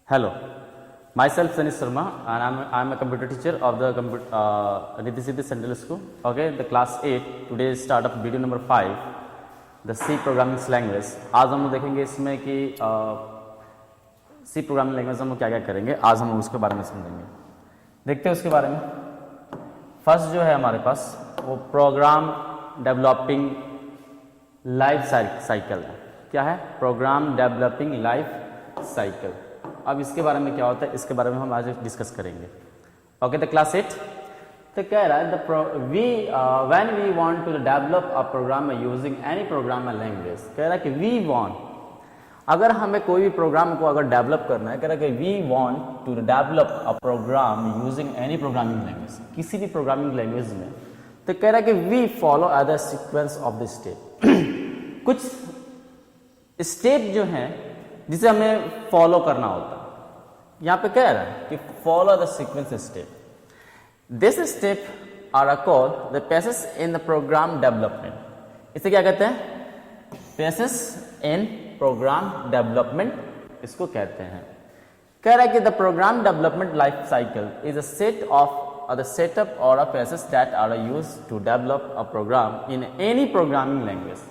Hello, myself Sanish Sharma and I'm a computer teacher of the Riddhi Siddhi Central School. Okay, the class 8. Today start up video number 5, the C programming language. आज हम लोग देखेंगे इसमें कि C programming language हम लोग क्या क्या करेंगे, आज हम लोग उसके बारे में समझेंगे. देखते हैं उसके बारे में. फर्स्ट जो है हमारे पास वो प्रोग्राम डेवलपिंग लाइफ साइकिल है. क्या है? Program developing life cycle. अब इसके बारे में क्या होता है, इसके बारे में हम आज डिस्कस करेंगे. ओके, द क्लास 8 तो कह रहा है when we want to develop a program using any program language. कह रहा है कि वी वांट, अगर हमें कोई भी प्रोग्राम को अगर डेवलप करना है, कह रहा है कि we want to develop a program using any programming language, किसी भी प्रोग्रामिंग लैंग्वेज में, तो कह रहा है कि we follow other sequence of the step. कुछ स्टेप जो हैं जिसे हमें फॉलो करना होता है. यहां पे कह रहा है कि follow the sequence step. This step are called the phases in the program development. इसे क्या कहते हैं? पेसेस इन प्रोग्राम डेवलपमेंट इसको कहते हैं. कह रहा है कि the program development life cycle is a set of the setup or a process that are used to develop a program in any programming language.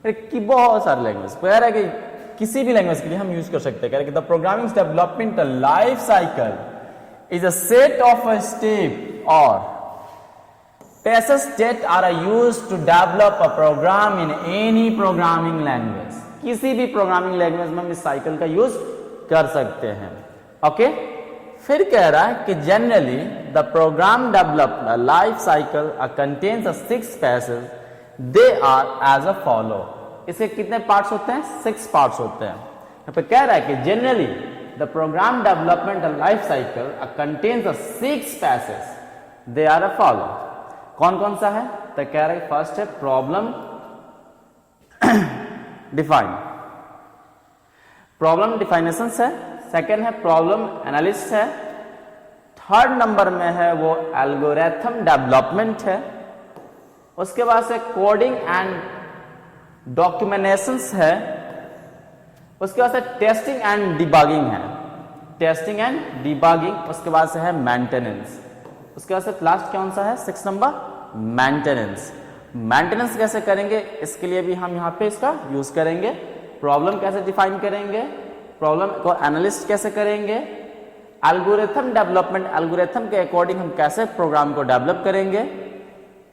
कि बहुत सारे लैंग्वेज, कह रहा है कि किसी भी लैंग्वेज के लिए हम यूज कर सकते हैं. कह रहा है कि the programming development life cycle is a set of a step और processes that are used to develop a program in any programming language. किसी भी प्रोग्रामिंग लैंग्वेज में हम इस साइकिल का यूज कर सकते हैं. ओके, फिर कह रहा है कि generally the program developed life cycle contains 6 phases. They are as a follow. इसके कितने पार्ट्स होते हैं? 6 पार्ट्स होते हैं. यहाँ पे कह रहा है कि generally the program development life cycle contains 6 phases. They are a follow. कौन कौन सा है? तो कह रहा है फर्स्ट है प्रॉब्लम डिफाइन, प्रॉब्लम डिफाइनेशन है. सेकेंड है प्रॉब्लम एनालिसिस है. थर्ड नंबर में है वो एल्गोरिथम डेवलपमेंट है. उसके बाद से कोडिंग एंड डॉक्यूमेंटेशंस है. उसके बाद से टेस्टिंग एंड डिबगिंग है, टेस्टिंग एंड डिबगिंग. उसके बाद से है मेंटेनेंस. उसके बाद से लास्ट कौन सा है? 6 नंबर मेंटेनेंस. मेंटेनेंस कैसे करेंगे, इसके लिए भी हम यहाँ पे इसका यूज करेंगे. प्रॉब्लम कैसे डिफाइन करेंगे, प्रॉब्लम को एनालिस्ट कैसे करेंगे, एल्गोरिथम डेवलपमेंट, एल्गोरिथम के अकॉर्डिंग हम कैसे प्रोग्राम को डेवलप करेंगे.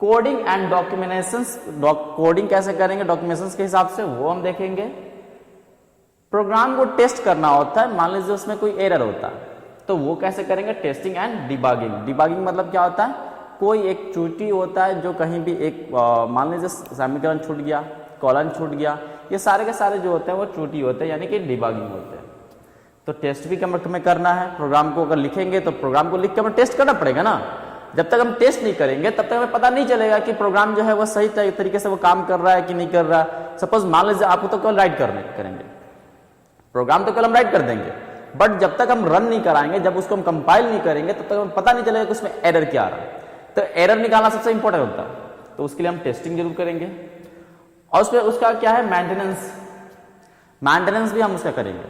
कोडिंग एंड डॉक्यूमेंटेशंस, कोडिंग कैसे करेंगे डॉक्यूमेंटेशंस के हिसाब से, वो हम देखेंगे. प्रोग्राम को टेस्ट करना होता है, मान लीजिए उसमें कोई एरर होता है, तो वो कैसे करेंगे? Testing and debugging. डिबगिंग मतलब क्या होता है? कोई एक त्रुटि होता है जो कहीं भी एक मान लीजिए समीकरण छूट गया, कॉलन छूट गया, ये सारे के सारे जो होते हैं वो त्रुटि होते हैं, यानी कि डिबगिंग होते हैं. तो टेस्ट भी हमें करना है. प्रोग्राम को अगर लिखेंगे तो प्रोग्राम को लिख के हमें टेस्ट करना पड़ेगा ना. जब तक हम टेस्ट नहीं करेंगे तब तक हमें पता नहीं चलेगा कि प्रोग्राम जो है वो सही तरीके से वो काम कर रहा है कि नहीं कर रहा. सपोज मान लीजिए आपको तो केवल राइट करेंगे, प्रोग्राम तो केवल हम राइट कर देंगे, बट जब तक हम रन नहीं कराएंगे, जब उसको हम कंपाइल नहीं करेंगे, तब तक हमें पता नहीं चलेगा कि उसमें एरर क्या आ रहा है. तो एरर निकालना सबसे इंपॉर्टेंट होता है, तो उसके लिए हम टेस्टिंग जरूर करेंगे. और उसका क्या है? मेंटेनेंस. मेंटेनेंस भी हम उसका करेंगे.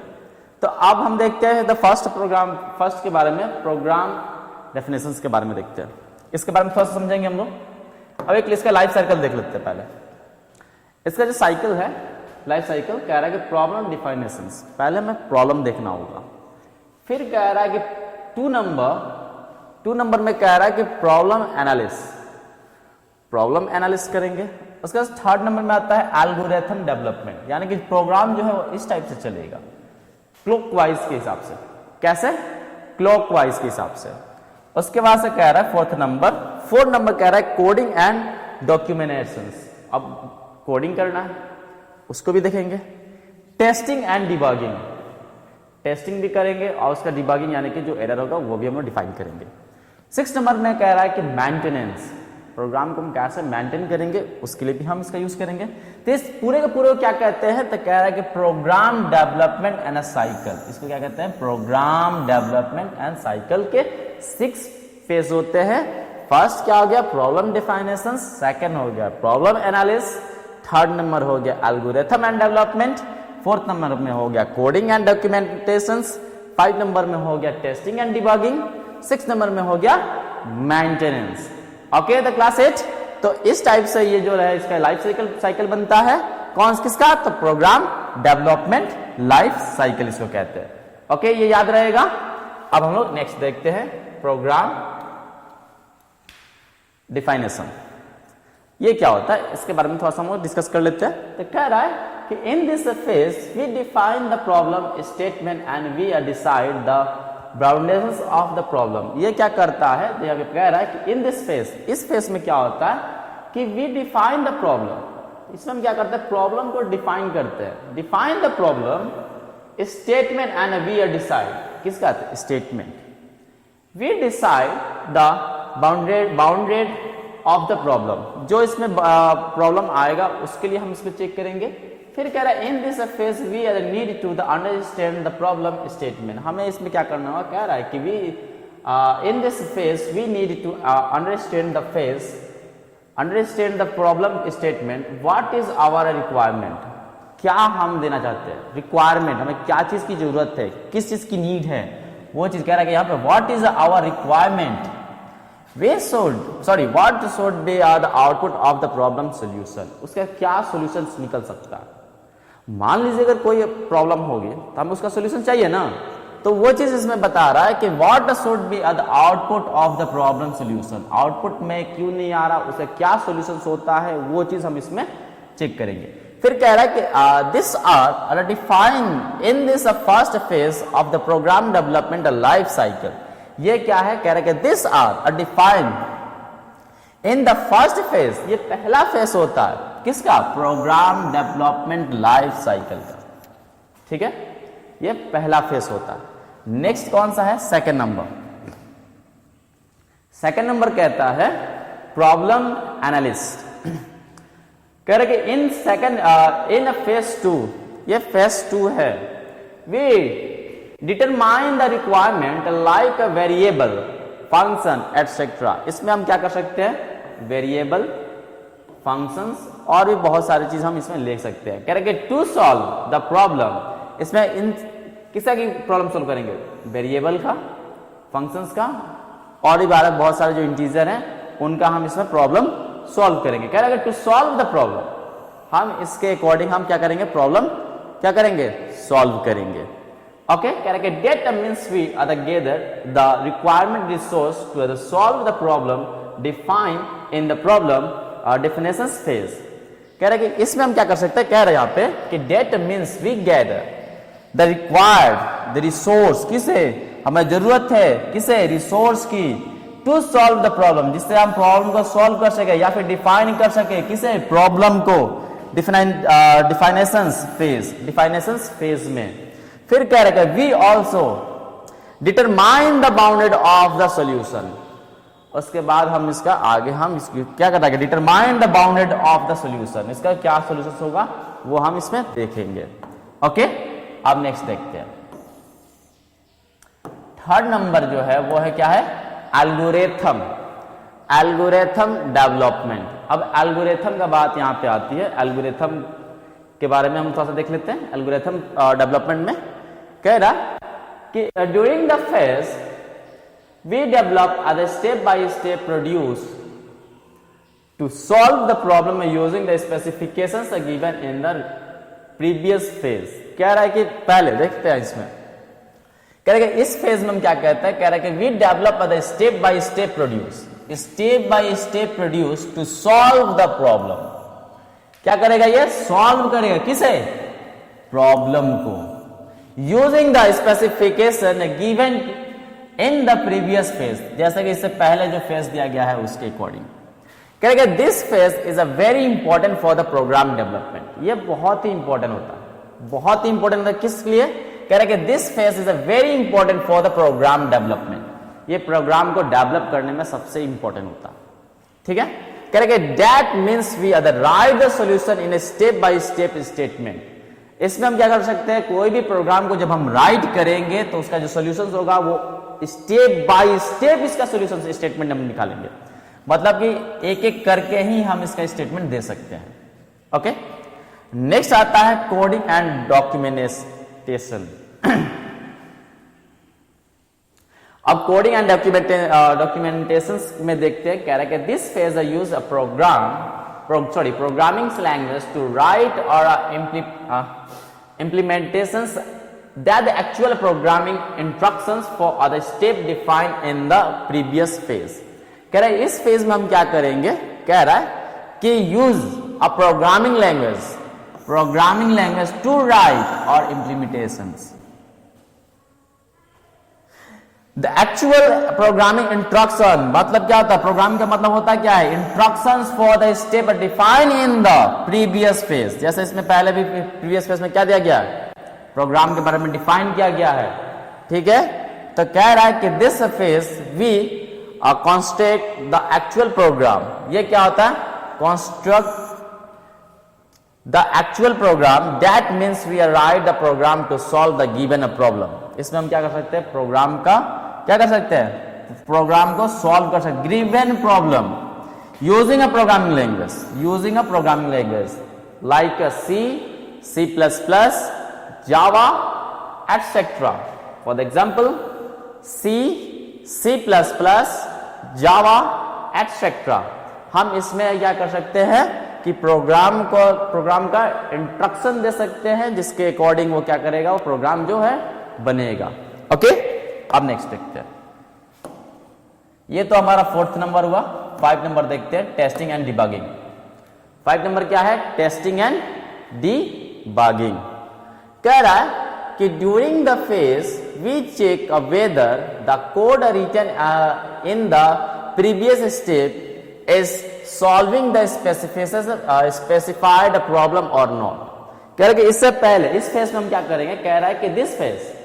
तो अब हम देखते हैं द फर्स्ट के बारे में, प्रोग्राम डेफिनेशंस के बारे में देखते हैं. इसके बारे में थोड़ा सा समझेंगे हम लोग. अब एक इसका लाइफ साइकिल देख लेते हैं. पहले इसका जो साइकिल है, लाइफ साइकिल, कह रहा है कि प्रॉब्लम डिफाइनेशंस, पहले हमें प्रॉब्लम देखना होगा. फिर कह रहा है कि 2 नंबर में कह रहा है कि प्रॉब्लम एनालिसिस, प्रॉब्लम एनालिसिस करेंगे. उसके बाद 3rd नंबर में आता है एल्गोरिथम डेवलपमेंट, यानी कि प्रोग्राम जो है वो इस टाइप से चलेगा, क्लॉकवाइज के हिसाब से. कैसे? क्लॉकवाइज के हिसाब से. उसके बाद से कह रहा है 4th नंबर कह रहा है कोडिंग एंड डॉक्यूमेंटेशंस. अब कोडिंग करना है, उसको भी देखेंगे. टेस्टिंग एंड डिबगिंग, टेस्टिंग भी करेंगे, और उसका डिबगिंग यानी कि जो एरर होगा वो भी हम डिफाइन करेंगे. 6th नंबर में कह रहा है कि मेंटेनेंस, प्रोग्राम को हम कैसे मेंटेन करेंगे, उसके लिए भी हम इसका यूज करेंगे. तो इस पूरे के पूरे क्या कहते हैं? तो कह रहा है कि program development and a cycle. इसको क्या कहते हैं? प्रोग्राम डेवलपमेंट एंड साइकिल के 6 फेज होते हैं. फर्स्ट क्या हो गया? प्रॉब्लम डिफाइनेशन. सेकंड हो गया प्रॉब्लम एनालिसिस. 3rd नंबर हो गया algorithm and development. 4th number में हो गया कोडिंग एंड डॉक्यूमेंटेशंस. 5 नंबर में हो गया टेस्टिंग एंड डिबगिंग, 6 नंबर में हो गया मेंटेनेंस। Okay the class 8। तो इस टाइप से ये जो है इसका लाइफ साइकिल बनता है, कौन किसका, तो प्रोग्राम डेवलपमेंट लाइफ साइकिल इसको कहते हैं। ओके ये याद रहेगा। अब हम लोग नेक्स्ट देखते हैं प्रोग्राम डिफाइनेशन। ये क्या होता है इसके बारे में थोड़ा सा हम लोग डिस्कस कर लेते हैं। तो कह रहा है कि in this phase we define the problem statement and we decide the boundations of the problem. ये क्या करता है, तो यहाँ पे कह रहा है कि इन दिस फेज, इस फेज में क्या होता है कि वी डिफाइन द प्रॉब्लम। इसमें हम क्या करते हैं, प्रॉब्लम को डिफाइन करते हैं। Define the problem statement and we decide, किसका statement, we decide the bounded of the problem. जो इसमें प्रॉब्लम आएगा उसके लिए हम इसको चेक करेंगे। फिर कह रहा है in this phase we need to the understand the problem statement. हमें इसमें क्या करना होगा, कह रहा है कि we in this phase we need to understand the problem statement, what is our requirement, क्या हम देना चाहते हैं, रिक्वायरमेंट हमें क्या चीज की जरूरत है, किस चीज की नीड है, वो चीज कह रहा है कि यहाँ पे what is our requirement, what should be the output of the problem solution, उसका क्या सॉल्यूशन निकल सकता है। मान लीजिए अगर कोई प्रॉब्लम होगी तो हमें उसका सॉल्यूशन चाहिए ना, तो वो चीज इसमें बता रहा है कि what should be the output of the problem solution, output में क्यों नहीं आ रहा, उसका क्या सॉल्यूशन होता है, वो चीज हम इसमें चेक करेंगे। फिर कह रहा है कि this are defined in this first phase of the program development life cycle. ये क्या है, कह रहा है कि this are defined in the first phase, ये पहला फेज होता है किसका, प्रोग्राम डेवलपमेंट लाइफ साइकिल का। ठीक है, ये पहला फेज होता है। नेक्स्ट कौन सा है, सेकंड नंबर। सेकंड नंबर कहता है प्रॉब्लम एनालिस्ट। कह रहे कि इन सेकंड इन फेज 2, ये फेज 2 है, we determine the requirement like a variable, function etcetera. इसमें हम क्या कर सकते हैं, वेरिएबल, फंक्शंस और भी बहुत सारी चीज हम इसमें ले सकते हैं। कह रहे कि टू सॉल्व द प्रॉब्लम, इसमें इन किसका की प्रॉब्लम सॉल्व करेंगे, वेरिएबल का, फंक्शंस का और भी बहुत सारे जो इंटीजर हैं उनका हम इसमें प्रॉब्लम सॉल्व करेंगे। कह रहे टू सॉल्व द प्रॉब्लम, हम इसके अकॉर्डिंग हम क्या करेंगे, प्रॉब्लम क्या करेंगे, सॉल्व करेंगे। ओके, कह रहे data means we are gather the requirement resource to solve the problem define in the problem definition phase. कह रहे कि इसमें हम क्या कर सकते हैं, कह रहे हैं यहाँ पे कि data means we gather the required the resource, किसे हमें जरूरत है, किसे, रिसोर्स की, टू सॉल्व द प्रॉब्लम, जिससे हम प्रॉब्लम को सॉल्व कर सके या फिर डिफाइन कर सके, किसे, प्रॉब्लम को, डिफाइनेशन फेज में। फिर कह रहे we also determine the bounded of the solution. उसके बाद हम इसका आगे हम इसकी क्या करते हैं, determine the bounded of the solution, इसका क्या सॉल्यूशन होगा वो हम इसमें देखेंगे। ओके, अब नेक्स्ट देखते हैं। थर्ड नंबर जो है वो है क्या है, एल्गोरिथम, एल्गोरिथम डेवलपमेंट। अब एल्गोरिथम का बात यहां पे आती है, एल्गोरिथम के बारे में हम थोड़ा सा देख लेते हैं। एल्गोरिथम डेवलपमेंट में कह रहा कि during the phase we develop a step by step produce to solve the problem using the specifications given in the previous phase. कह रहा है कि पहले देखते हैं इसमें, कह रहे कि इस फेज में हम क्या कहते हैं, कह रहे कि we develop the step by step produce, step by step produce to solve the problem. क्या करेगा, ये सॉल्व करेगा, किसे, प्रॉब्लम को, using the specification given in the previous phase, जैसे कि इससे पहले जो फेज दिया गया है उसके अकॉर्डिंग। कहेगा this phase is a very important for the program development. ये बहुत ही इंपॉर्टेंट होता है, बहुत ही इंपॉर्टेंट होता है, किस लिए, कह रहे कि this phase is a very important for the program development. ये प्रोग्राम को डेवलप करने में सबसे इंपॉर्टेंट होता है। ठीक है, कह रहे कि that means we are the write the solution in a step by step statement. इसमें हम क्या कर सकते हैं, कोई भी प्रोग्राम को जब हम राइट करेंगे तो उसका जो सॉल्यूशन होगा वो स्टेप बाय स्टेप इसका सॉल्यूशन स्टेटमेंट हम निकालेंगे, मतलब कि एक एक करके ही हम इसका स्टेटमेंट दे सकते हैं। ओके, नेक्स्ट आता है कोडिंग एंड डॉक्यूमेंटेशन। अब कोडिंग एंड डॉक्यूमेंटेशन में देखते हैं, कह रहा है कि this phase use a programming language to write or implementations that the actual programming instructions for other step defined in the previous phase। कह रहा है इस फेज में हम क्या करेंगे, कह रहा है कि use a programming language to write or implementations the actual programming instruction. मतलब क्या होता है, प्रोग्रामिंग का मतलब होता है क्या है, instructions for the step define in the previous phase. जैसे इसमें पहले भी प्रीवियस फेज में क्या दिया गया, प्रोग्राम के बारे में डिफाइन किया गया है, ठीक है। तो कह रहा है कि this phase we construct the actual program. ये क्या होता है, construct the actual program, that means we write the program to solve the given problem. इसमें हम क्या कर सकते हैं, प्रोग्राम का क्या कर सकते हैं, प्रोग्राम को सॉल्व कर सकते हैं, given problem using a programming language like C, C plus plus, Java etcetera. For the example C, C plus plus, Java etcetera. हम इसमें क्या कर सकते हैं कि प्रोग्राम का इंस्ट्रक्शन दे सकते हैं, जिसके अकॉर्डिंग वो क्या करेगा, वो प्रोग्राम जो है बनेगा। ओके, अब नेक्स्ट देखते हैं। ये तो हमारा 4th नंबर हुआ। 5 नंबर देखते हैं, टेस्टिंग एंड डिबगिंग। 5 नंबर क्या है, टेस्टिंग एंड डिबगिंग। कह रहा है कि during the phase we check whether the code written in the previous step is solving the specified problem or not. कह रहा है कि इससे पहले इस फेज में हम क्या करेंगे, कह रहा है कि this phase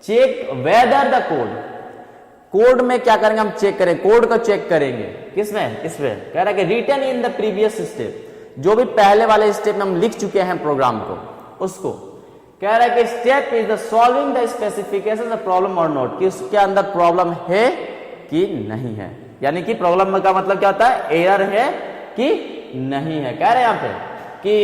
check whether the code में क्या करेंगे, हम चेक करेंगे, कोड को चेक करेंगे किसमें, इसमें। कह रहा है कि written in the previous step, जो भी पहले वाले स्टेप में हम लिख चुके हैं प्रोग्राम को, उसको कह रहा है कि step is the solving the specification the problem or not, कि उसके अंदर प्रॉब्लम है कि नहीं है। यानी कि प्रॉब्लम का मतलब क्या होता है, एरर है कि नहीं है। कह रहे हैं यहां पे कि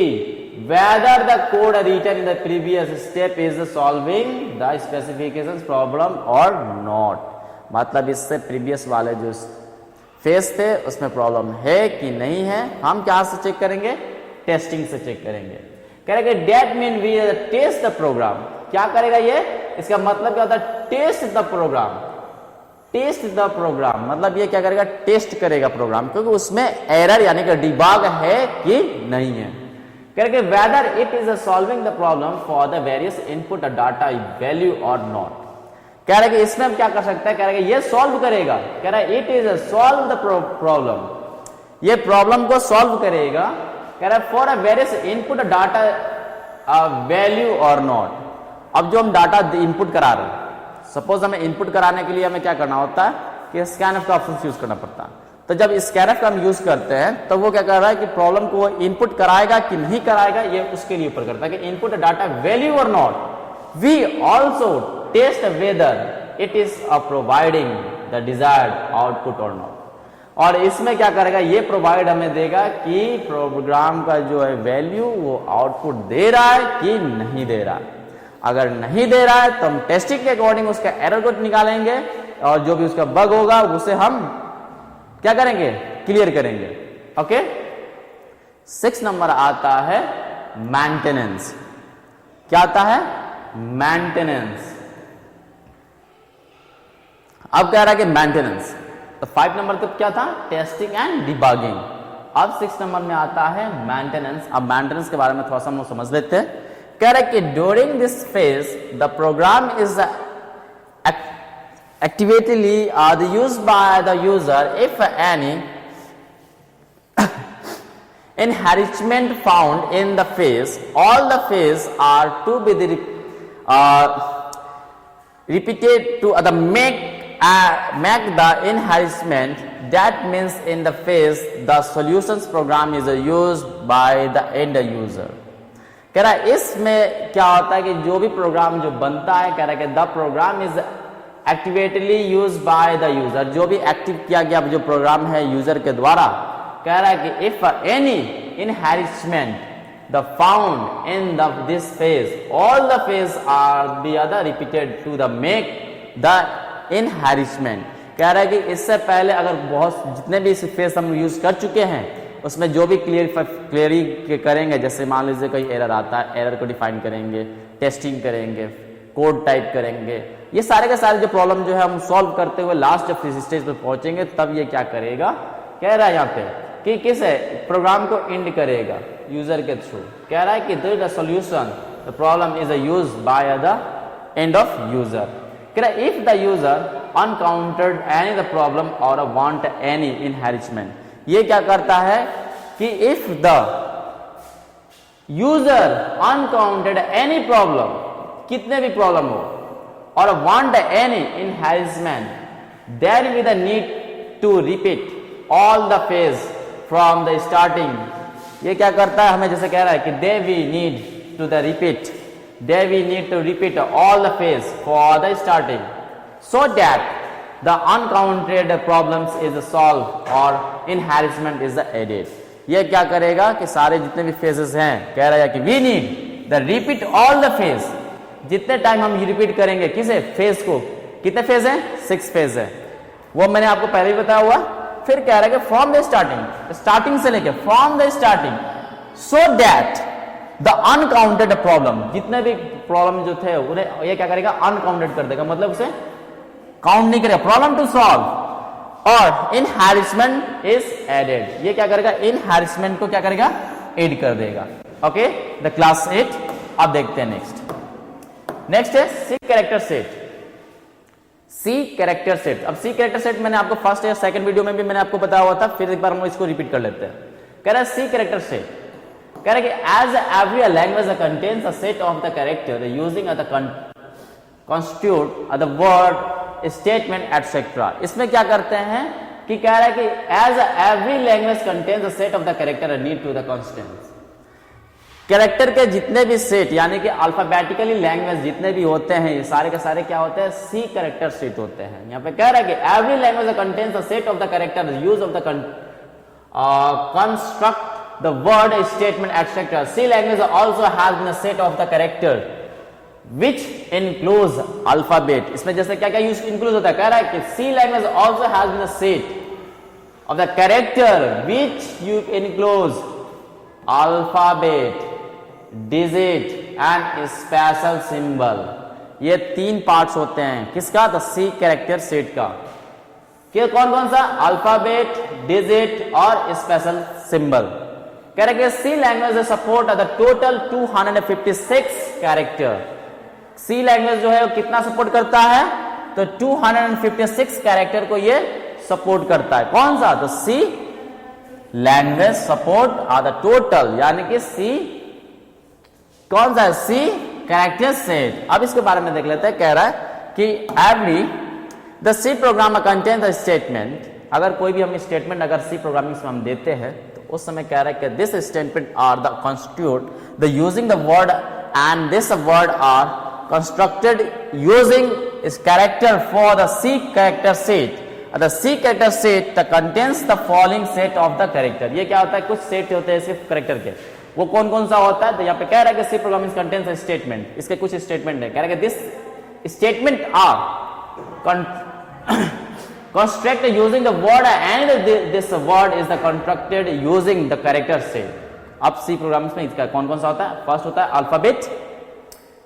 whether the code written in the previous step is solving the specifications problem or not। मतलब इससे प्रीवियस वाले जो फेज थे उसमें प्रॉब्लम है कि नहीं है, हम क्या से चेक करेंगे, टेस्टिंग से चेक करेंगे। कहेंगे that mean we test the program. क्या करेगा ये, इसका मतलब क्या होता है, test the program. Test the program मतलब ये क्या करेगा, टेस्ट करेगा प्रोग्राम, क्योंकि उसमें एरर यानी कि डिबग है कि नहीं है। करेंगे weather it is solving the problem for the various input data value or not. कह रहे कि इसमें हम क्या कर सकते हैं, कह रहे ये सॉल्व करेगा। कह रहा है it is solve the problem, ये प्रॉब्लम को सॉल्व करेगा। कह रहा है for a various input data value or not. अब जो हम डाटा इनपुट करा रहे हैं, सपोज हमें इनपुट कराने के लिए हमें क्या करना होता है कि स्कैनएफ का ऑप्शन यूज करना पड़ता है। तो जब स्कैनएफ का हम यूज करते हैं तो वो क्या कर रहा है कि प्रॉब्लम को वो इनपुट कराएगा कि नहीं कराएगा, ये उसके लिए ऊपर करता है कि input data value or not. We also test whether it is providing the desired output or not. और इसमें क्या करेगा, ये प्रोवाइड हमें देगा कि प्रोग्राम का जो है वैल्यू वो आउटपुट दे रहा है कि नहीं दे रहा है। अगर नहीं दे रहा है तो हम टेस्टिंग के अकॉर्डिंग उसका एरर को निकालेंगे और जो भी उसका बग होगा उसे हम क्या करेंगे, क्लियर करेंगे। ओके, 6 नंबर आता है मेंटेनेंस। क्या आता है, मेंटेनेंस। अब कह रहा है कि मेंटेनेंस, तो 5 नंबर तक क्या था, टेस्टिंग एंड डिबगिंग। अब 6 नंबर में आता है मेंटेनेंस। अब मेंटेनेंस के बारे में थोड़ा सा हम लोग समझ लेते हैं। कह रहा है कि during this phase the program is actively used by the user if any enhancement found in the phase, all the phase are to be repeated to make the enhancement. That means in the phase the solutions program is used by the end user। कह रहा है इसमें क्या होता है कि जो भी प्रोग्राम जो बनता है, कह रहा है कि the program is activately use by the user, जो भी एक्टिव किया गया जो प्रोग्राम है यूजर के द्वारा। कह रहा है कि if any inheritment the found in this phase, all the phase are be other repeated to the make the inheritment. कह रहा है कि इससे पहले अगर बहुत जितने भी फेस हम यूज कर चुके हैं उसमें जो भी क्लियरी करेंगे, जैसे मान लीजिए कोई एरर आता है, एरर को डिफाइन करेंगे, टेस्टिंग करेंगे, कोड टाइप करेंगे, ये सारे के सारे जो प्रॉब्लम जो है हम सॉल्व करते हुए लास्ट जब स्टेज पे पहुंचेंगे तब ये क्या करेगा, कह रहा है यहाँ पे कि किस है प्रोग्राम को एंड करेगा यूजर के थ्रू। कह रहा है कि the solution the problem is use by the end of user. कह रहा है if the user uncounted any the problem और वांट एनी इनहेरिटमेंट, ये क्या करता है कि if the user uncounted any problem, कितने भी प्रॉब्लम हो, और want any inheritment, there will the need to repeat all the phase from the starting. ये क्या करता है, हमें जैसे कह रहा है कि they we need to the repeat, they we need to repeat all the phase for the starting so that the uncounted problems is solved और inheritment is added। ये क्या करेगा कि सारे जितने भी फेजेस हैं, कह रहा है कि we need the repeat all the phase, जितने टाइम हम रिपीट करेंगे किसे, फेज को, कितने फेज हैं, 6 फेज है, वो मैंने आपको पहले ही बताया हुआ। फिर कह रहा है कि फ्रॉम द स्टार्टिंग, स्टार्टिंग से लेके from the starting, so that the uncounted problem, जितने भी प्रॉब्लम जो थे उन्हें ये क्या करेगा, अनकाउंटेड कर देगा, मतलब उसे काउंट नहीं करेगा, प्रॉब्लम टू सॉल्व, और इनहेरिटमेंट इज एडेड। ये क्या करेगा, इनहेरिटमेंट को क्या करेगा, एड कर देगा। Okay, the class 8। अब देखते हैं नेक्स्ट है सी कैरेक्टर सेट। सी कैरेक्टर सेट, अब सी कैरेक्टर सेट मैंने आपको फर्स्ट या सेकंड वीडियो में भी मैंने आपको बताया हुआ था, फिर एक बार हम इसको रिपीट कर लेते हैं। कह रहा है सी कैरेक्टर सेट, कह रहा है कि as every language contains a set of the character using the constitute the word statement etcetera. इसमें क्या करते हैं कि कह रहा है कि as every language contains the set of the character need to the constants. Character के जितने भी सेट, यानी कि अल्फाबेटिकली लैंग्वेज जितने भी होते हैं, ये सारे के सारे क्या होते हैं, सी कैरेक्टर सेट होते हैं। यहाँ पे कह रहा है कि every language contains the set of the character use of the construct the word statement etcetera. C language also has the set of the character which includes alphabet। इसमें जैसे क्या क्या यूज इंक्लूड होता है, कह रहा है कि C language also has the set of the character which you includes alphabet, digit and special symbol। ये 3 पार्ट्स होते हैं किसका, द C कैरेक्टर सेट का। कि कौन कौन सा, अल्फाबेट, डिजिट और स्पेशल सिंबल। कह रहे कि C language support the total 256 character. C language जो है वो कितना सपोर्ट करता है, तो 256 कैरेक्टर को ये सपोर्ट करता है। कौन सा, तो C language support are the total, यानी कि सी कौन सा है, सी कैरेक्टर सेट। अब इसके बारे में देख लेते हैं। कह रहा है कि every the C program contain the statement, अगर कोई भी हम स्टेटमेंट अगर सी प्रोग्रामिंग में हम देते हैं तो उस समय कह रहा है कि this statement are the constitute the using the word and this word are constructed using its character for the C character set। The C character set contains the following set of the character। ये क्या होता है, कुछ set होते हैं सिर्फ character के, वो कौन कौन सा होता है, तो यहाँ पे कह रहा है कि C programming contains a statement। इसके कुछ स्टेटमेंट है, कह रहा है कि this statement are constructed using the word and this word is the constructed using the character set। अब C प्रोग्रामिंग में इसका कौन कौन सा होता है, फर्स्ट होता है अल्फाबेट,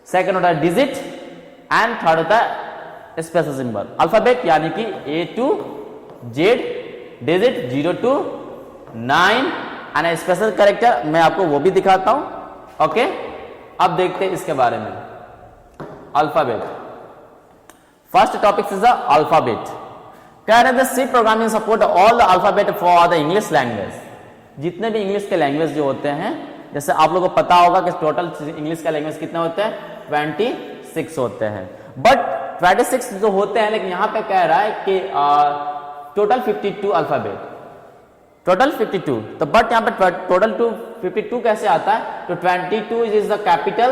सेकंड होता है डिजिट एंड थर्ड होता है स्पेशल सिंबल। अल्फाबेट यानी कि A to Z, digit 0 to 9 and special character मैं आपको वो भी दिखाता हूं। ओके, अब देखते हैं इसके बारे में। Alphabet, first topic is the alphabet. कह रहे थे C programming support all the alphabet for the English language. जितने भी इंग्लिश के लैंग्वेज जो होते हैं, जैसे आप लोगों को पता होगा कि टोटल इंग्लिश का लैंग्वेज कितने होते हैं, 26 होते हैं। बट 26 जो होते हैं, लेकिन यहां पे कह रहा है कि टोटल 52 अल्फाबेट, टोटल 52। तो बट यहां पे टोटल 52 कैसे आता है, तो 22 is the capital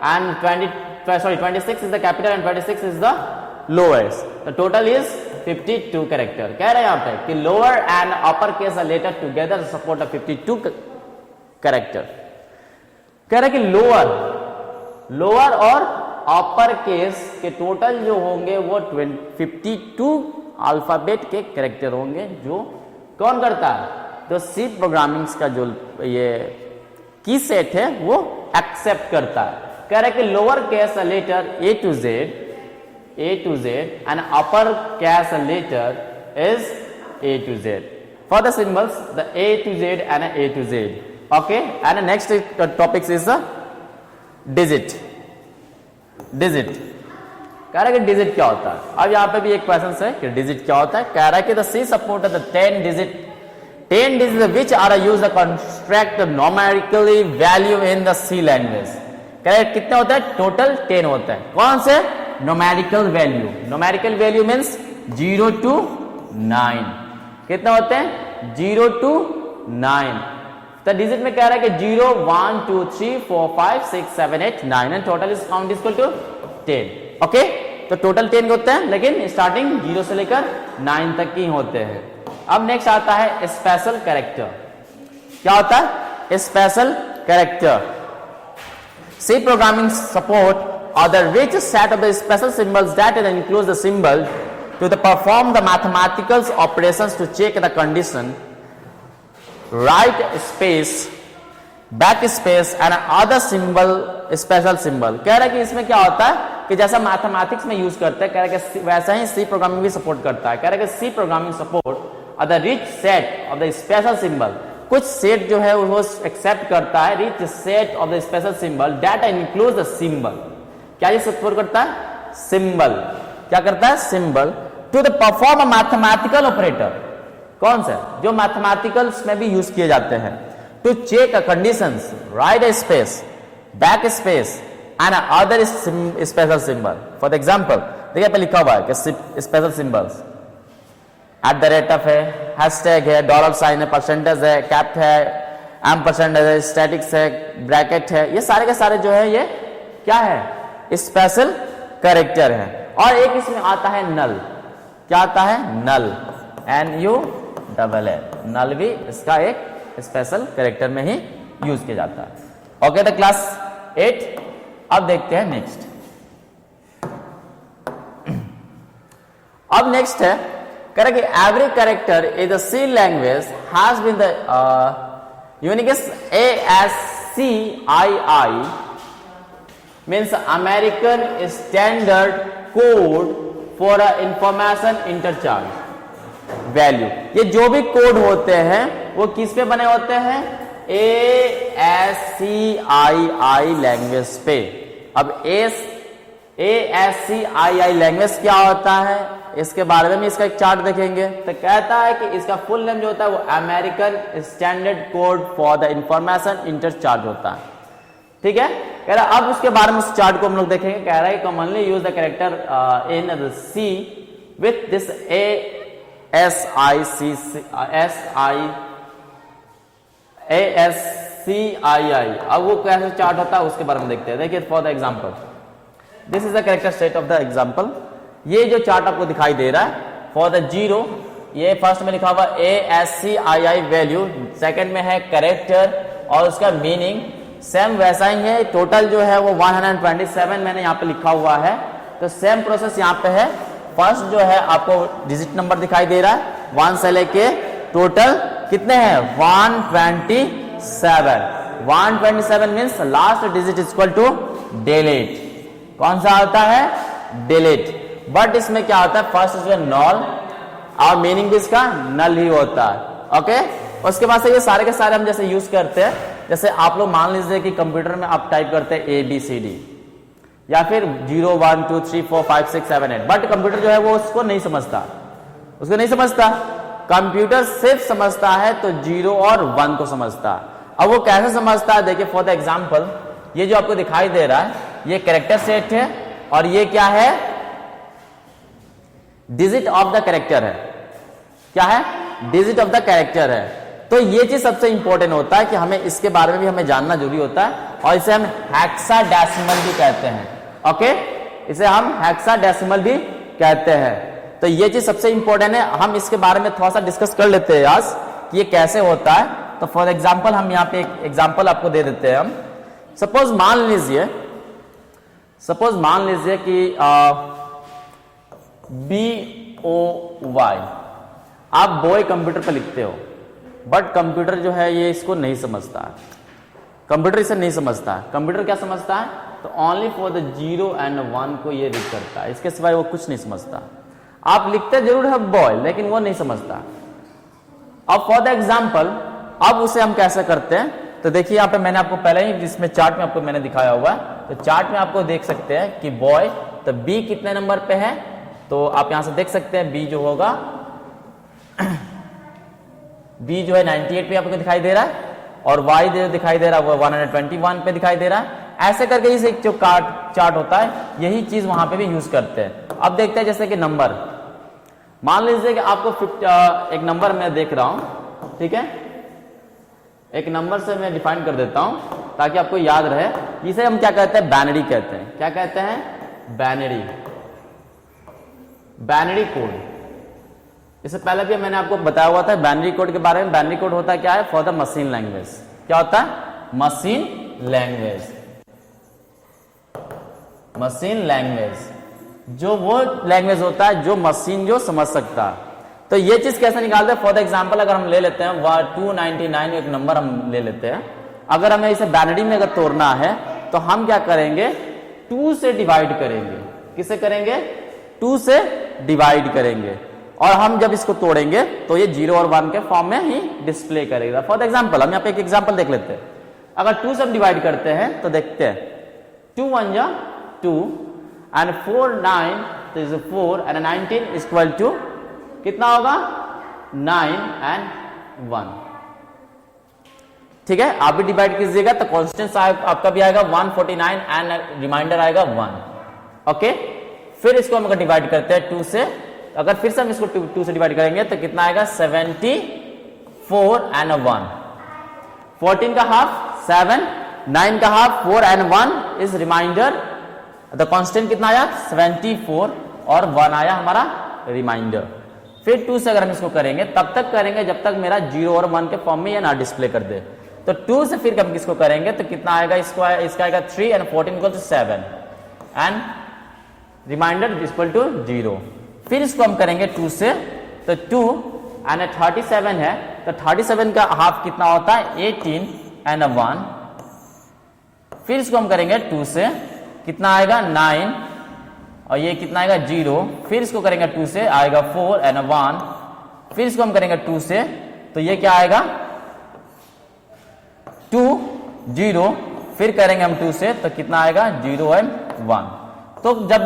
and 26 is the capital and 26 is the lowest. The total is 52 character. कह रहे हैं यहां पे कि lower and upper case letter together support 52 character. कह रहे कि लोअर और अपर केस के टोटल जो होंगे वो 52 अल्फाबेट के कैरेक्टर होंगे, जो कौन करता है, तो सी प्रोग्रामिंग्स का जो ये की सेट है वो एक्सेप्ट करता है। कह रहे कि lower case letter A to Z and upper case letter is A to Z. For the symbols, the A to Z and A to Z. Okay, and the next topic is the digit. Digit. कह रहा है कि digit क्या होता है। अब यहाँ पे भी एक क्वेश्चन है कि डिजिट क्या होता है। कह रहा है कि the C support the 10 digits which are used to construct the numerically value in the C language. कह रहा है कितने होता है, टोटल 10 होता है। कौन से, numerical value. Numerical value means 0 to 9। कितने होते हैं, 0 to 9। तो डिजिट में कह रहा है कि 0 1 2 3 4 5 6 7 8 9 and total is count equal to 10। Okay, तो टोटल 10 होते हैं, लेकिन स्टार्टिंग 0 से लेकर 9 तक की होते हैं। अब नेक्स्ट आता है स्पेशल कैरेक्टर। क्या होता है, special character. C programming support or the rich set of the special symbols that includes the symbol to perform the mathematical operations to check the condition, right space, back space and other symbol, special symbol। कह रहा है कि इसमें क्या होता है कि जैसा मैथमेटिक्स में यूज करते हैं, कह रहा है कि वैसा ही सी प्रोग्रामिंग भी सपोर्ट करता है। कह रहा है कि C programming support the rich set of the special symbol, कुछ सेट जो है वो एक्सेप्ट करता है, rich set of the special symbol that includes the symbol. क्या ये सपोर्ट करता है, सिंबल। क्या करता है, symbol to the perform mathematical operator. कौन सा, जो मैथमेटिकल्स में भी यूज किए जाते हैं। To check conditions, right space, back space and other special symbol. For example देखिए पे लिखा हुआ है कि स्पेशल सिंबल्स @ है, हैशटैग है, डॉलर साइन है, परसेंटेज है, कैप है, एम्परसेंड है, स्टैटिक्स है, ब्रैकेट है, ये सारे के सारे जो है ये क्या है, स्पेशल कैरेक्टर है। और एक इसमें आता है नल। क्या आता है, नल, NULL। नल भी इसका एक स्पेशल कैरेक्टर में ही यूज किया जाता है। Okay, the class 8। अब देखते हैं नेक्स्ट। अब नेक्स्ट है, कह रहा कि every character in the C language has been the unique ASCII means American standard code for information interchange value. ये जो भी कोड होते हैं वो किस पे बने होते हैं, ASCII लैंग्वेज पे। अब ASCII लैंग्वेज क्या होता है, इसके बारे में इसका एक चार्ट देखेंगे। तो कहता है कि इसका फुल नेम जो होता है वो American standard code for the information interchange होता है। ठीक है, कह रहा अब उसके बारे में उस चार्ट को हम लोग देखेंगे। कह रहा है commonly use the character in the C with this ASCII। अब वो कैसे चार्ट होता है उसके बारे में देखते हैं। देखिए for the example, this is the character set of the example. ये जो चार्ट आपको दिखाई दे रहा है फॉर द 0, ये फर्स्ट में लिखा हुआ ASCII वैल्यू, सेकंड में है कैरेक्टर और उसका मीनिंग सेम वैसा ही है। टोटल जो है वो 127 मैंने यहाँ पे लिखा हुआ है। तो सेम प्रोसेस यहाँ पे है। फर्स्ट जो है आपको डिजिट नंबर दिखाई दे रहा है 1 से लेके टोटल कितने हैं 127। 127 means last digit is equal to delete. कौन सा होता है, डिलीट। बट इसमें क्या होता है, फर्स्ट जो है नॉल और मीनिंग भी इसका नल ही होता है। ओके, उसके बाद से ये सारे के सारे हम जैसे यूज करते हैं, जैसे आप लोग मान लीजिए कि कंप्यूटर में आप टाइप करते हैं ABCD या फिर 0 1 2 3 4 5 6 7 8, बट कंप्यूटर जो है वो उसको नहीं समझता, उसको नहीं समझता। कंप्यूटर सिर्फ समझता है तो 0 और 1 को समझता है। अब वो कैसे समझता है, देखिए फॉर द एग्जांपल ये जो आपको दिखाई दे रहा है ये कैरेक्टर सेट है और ये क्या है, डिजिट ऑफ द कैरेक्टर है। क्या है, डिजिट ऑफ द कैरेक्टर है। तो ये चीज सबसे इंपॉर्टेंट होता है कि हमें इसके बारे में भी हमें जानना जरूरी होता है और इसे हम हेक्साडेसिमल भी कहते हैं। ओके, इसे हम हेक्साडेसिमल भी कहते हैं। तो ये चीज सबसे इंपॉर्टेंट है। हम इसके बारे में थोड़ा सा डिस्कस कर लेते हैं आज कि ये कैसे होता है। तो फॉर एग्जांपल हम यहाँ पे एक एग्जांपल आपको दे देते हैं। हम सपोज मान लीजिए सपोज मान लीजिए कि BOY आप बॉय कंप्यूटर पर लिखते हो, बट कंप्यूटर जो है ये इसको नहीं समझता है, कंप्यूटर इसे नहीं समझता है। कंप्यूटर क्या समझता है? तो ओनली फॉर द 0 and 1 को ये रीड करता है, इसके सिवाय वो कुछ नहीं समझता। आप लिखते जरूर है बॉय, लेकिन वो नहीं समझता। अब फॉर द एग्जाम्पल, अब उसे हम कैसे करते हैं? तो देखिए यहाँ पे मैंने आपको पहले ही जिसमें चार्ट में आपको मैंने दिखाया हुआ है, तो चार्ट में आपको देख सकते हैं कि बॉय, तो बी कितने नंबर पे है, तो आप यहां से देख सकते हैं बी जो होगा बी जो है 98 पे आपको दिखाई दे रहा है, और वाई जो दिखाई दे रहा है वो 121 पे दिखाई दे रहा है। ऐसे करके इस एक जो चार्ट होता है, यही चीज वहां पे भी यूज करते हैं। अब देखते हैं जैसे कि नंबर, मान लीजिए कि आपको एक नंबर मैं देख रहा हूं, ठीक है, एक नंबर से मैं डिफाइन कर देता हूं ताकि आपको याद रहे। इसे हम क्या कहते हैं? बाइनरी कहते हैं। क्या कहते हैं? Binary, binary code. इससे पहले भी मैंने आपको बताया हुआ था बाइनरी कोड के बारे में। बाइनरी कोड होता है क्या है? For the machine language. क्या होता है? Machine language. मशीन लैंग्वेज जो वो लैंग्वेज होता है जो मशीन जो समझ सकता है। तो ये चीज कैसे निकालते हैं? फॉर द एग्जाम्पल अगर हम ले लेते हैं 299 एक नंबर हम ले लेते हैं, अगर हमें इसे बाइनरी में अगर तोड़ना है तो हम क्या करेंगे? 2 से डिवाइड करेंगे। किसे करेंगे? 2 से डिवाइड करेंगे, और हम जब इसको तोड़ेंगे तो ये 0 और 1 के फॉर्म में ही डिस्प्ले करेगा। फॉर द एग्जाम्पल हम यहाँ पे एक एग्जाम्पल देख लेते हैं। अगर 2 से हम डिवाइड करते हैं तो देखते हैं 2 1 जा 2 एंड 4 9 तो is 4 and 19 is equal to कितना होगा? 9 एंड 1। ठीक है, आप भी डिवाइड कीजिएगा तो कॉन्स्टेंट आपका भी आएगा 149 एंड रिमाइंडर आएगा 1। ओके, फिर इसको हम अगर डिवाइड करते हैं 2 से, अगर फिर से हम इसको 2 से डिवाइड करेंगे तो कितना आएगा? 74 एंड 1। 14 का हाफ 7, 9 का half 4 and 1 is remainder. The constant कितना आया? 74 और 1 आया हमारा रिमाइंडर। फिर 2 से अगर हम इसको करेंगे तब तक करेंगे जब तक मेरा 0 और 1 के फॉर्म में ये ना डिस्प्ले कर दे। तो 2 से फिर हम किसको करेंगे तो कितना आएगा? इसका आएगा 3 and 14 equal to 7 and remainder equal to 0। फिर इसको हम करेंगे 2 से, तो 2 एंड 37 है, तो 37 का हाफ कितना होता है? 18 एंड 1। फिर इसको हम करेंगे 2 से, कितना आएगा? 9 और ये कितना आएगा? 0। फिर इसको करेंगे 2 से, आएगा 4 एंड 1। फिर इसको हम करेंगे 2 से, तो ये क्या आएगा? 2 0। फिर करेंगे हम 2 से तो कितना आएगा? 0 एंड 1। तो जब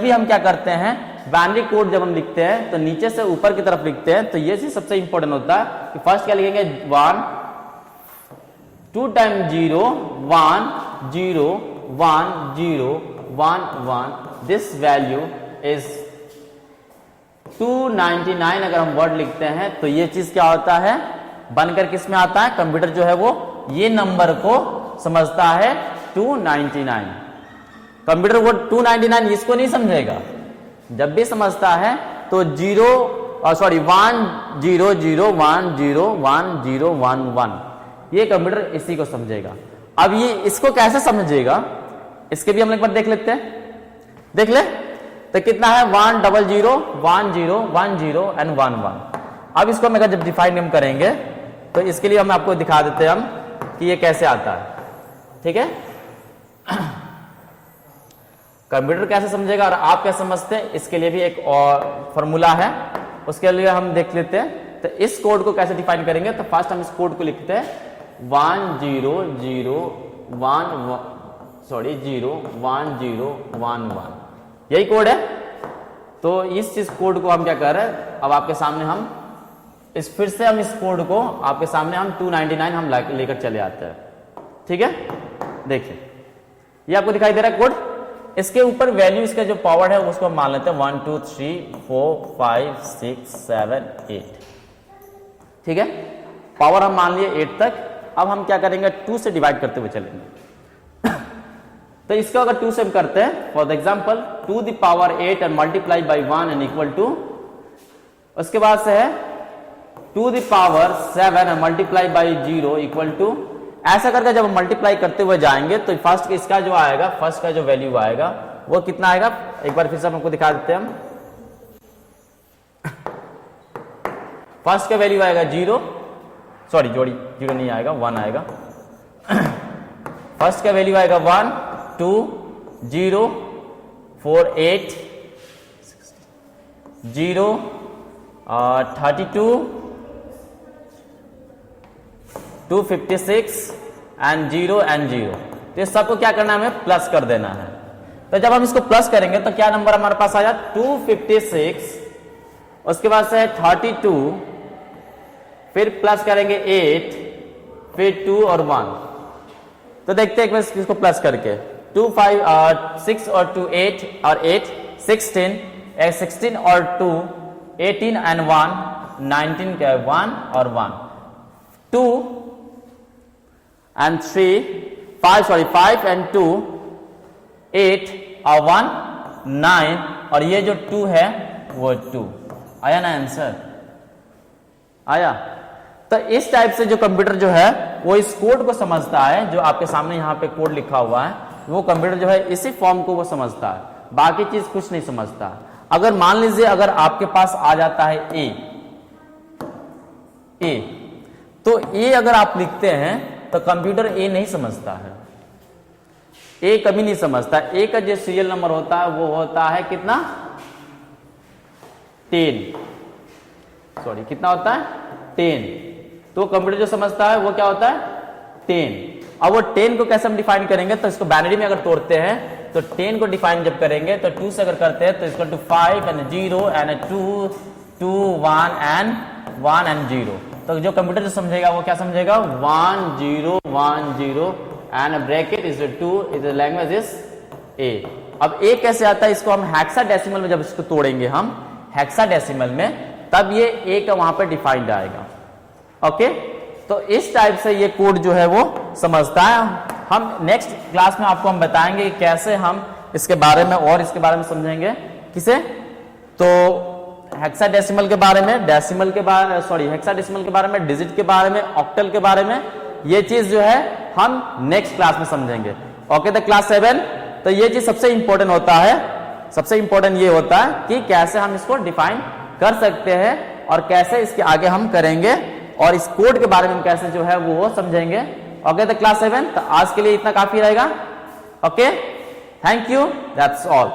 भी हम क्या करते हैं? बाइनरी कोड जब हम लिखते हैं तो नीचे से ऊपर की तरफ लिखते हैं, तो ये चीज सबसे इंपॉर्टेंट होता है कि फर्स्ट क्या लिखेंगे? 1 2 टाइम 0 1 0 1 0 1 1। This value is 299। अगर हम वर्ड लिखते हैं तो ये चीज क्या होता है? बनकर किस में आता है? कंप्यूटर जो है वो ये नंबर को समझता है 299। कंप्यूटर वो 299 इसको नहीं समझेगा। जब भी समझता है तो 1 0 0 1 0 1 0 1 1, ये कंप्यूटर इसी को समझेगा। अब ये इसको कैसे समझेगा इसके भी हम एक बार देख लेते हैं। देख ले तो कितना है? 1 0 0 1 0 1 0 एंड 1 1। अब इसको हम अगर जब डिफाइन हम करेंगे तो इसके लिए हम आपको दिखा देते हैं हम कि ये कैसे आता है। ठीक है, कंप्यूटर कैसे समझेगा और आप कैसे समझते हैं, इसके लिए भी एक और फॉर्मूला है, उसके लिए हम देख लेते हैं। तो इस कोड को कैसे डिफाइन करेंगे? तो फर्स्ट हम इस कोड को लिखते हैं 1 0 0 1 0 1 1। यही कोड है। तो इस चीज कोड को हम क्या कर रहे हैं? अब आपके सामने हम फिर से हम इस कोड को आपके सामने हम 299 हम लेकर चले आते हैं। ठीक है, देखिए ये आपको दिखाई दे रहा है कोड। इसके ऊपर वैल्यू इसका जो पावर है उसको हम मान लेते हैं 1 2 3 4 5 6 7 8। ठीक है, पावर हम मान लिए 8 तक। अब हम क्या करेंगे? 2 से डिवाइड करते हुए चलेंगे। तो इसको अगर 2 से हम करते हैं, for the example 2 the power 8 and multiply by 1 and equal to, उसके बाद से है 2 the power 7 and multiply by 0 equal to, ऐसा करके जब हम मल्टीप्लाई करते हुए जाएंगे तो फर्स्ट इसका जो आएगा, फर्स्ट का जो वैल्यू आएगा वो कितना आएगा, एक बार फिर से हमको दिखा देते हैं हम। फर्स्ट का वैल्यू आएगा 0, सॉरी जोड़ी 0 नहीं आएगा, 1 आएगा। फर्स्ट का वैल्यू आएगा 1 2 0 4 8 0 32 256 एंड 0 एंड 0। तो ये सबको क्या करना है, हमें प्लस कर देना है। तो जब हम इसको प्लस करेंगे तो क्या नंबर हमारे पास आया, 256, उसके बाद से 32, फिर प्लस करेंगे 8, फिर 2 और 1। तो देखते हैं इसको प्लस करके 2 5 6 और 2 8 और 8 16, 16 और 2 18 एंड 1 19 का 1 और 1 2 and 3 5 and 2 8 और 1 9 और ये जो 2 है वो 2 आया ना आंसर, आया। तो इस टाइप से जो कंप्यूटर जो है वो इस कोड को समझता है, जो आपके सामने यहाँ पे कोड लिखा हुआ है, वो कंप्यूटर जो है इसी फॉर्म को वो समझता है, बाकी चीज कुछ नहीं समझता। अगर मान लीजिए अगर आपके पास आ जाता है ए, तो ए अगर आप लिखते हैं तो कंप्यूटर ए नहीं समझता है, ए कभी नहीं समझता। ए का जो सीरियल नंबर होता है वो होता है कितना, 10, सॉरी कितना होता है 10। तो कंप्यूटर जो समझता है वो क्या होता है 10। अब वो 10 को कैसे हम डिफाइन करेंगे, तो इसको बाइनरी में अगर तोड़ते हैं तो 10 को डिफाइन जब करेंगे तो 2 से अगर करते हैं तो इसको 5 एंड 0 एंड 2 2 1 एंड 0। तो जो कंप्यूटर जो समझेगा वो क्या समझेगा, 1 0 1 0 and bracket is 2 is language is a. अब ए कैसे आता है, इसको हम हेक्साडेसिमल में जब इसको तोड़ेंगे हम हेक्साडेसिमल में, तब ये ए का वहां पे डिफाइंड आएगा। ओके, तो इस टाइप से ये कोड जो है वो समझता है। हम नेक्स्ट क्लास में आपको हम बताएंगे कि कैसे हम इसके बारे में और इसके बारे में समझेंगे, किसे, तो हेक्साडेसिमल के बारे में, डेसिमल के बारे, सॉरी हेक्साडेसिमल के बारे में, डिजिट के बारे में, ऑक्टल के बारे में, ये चीज जो है हम नेक्स्ट क्लास में समझेंगे। Okay, the class 7। तो ये चीज सबसे इंपॉर्टेंट होता है, सबसे इंपॉर्टेंट ये होता है कि कैसे हम इसको डिफाइन कर सकते हैं और कैसे इसके आगे हम करेंगे और इस कोड के बारे में कैसे जो है वो समझेंगे। Okay, the class 7। तो आज के लिए इतना काफी रहेगा। Okay, thank you, that's all.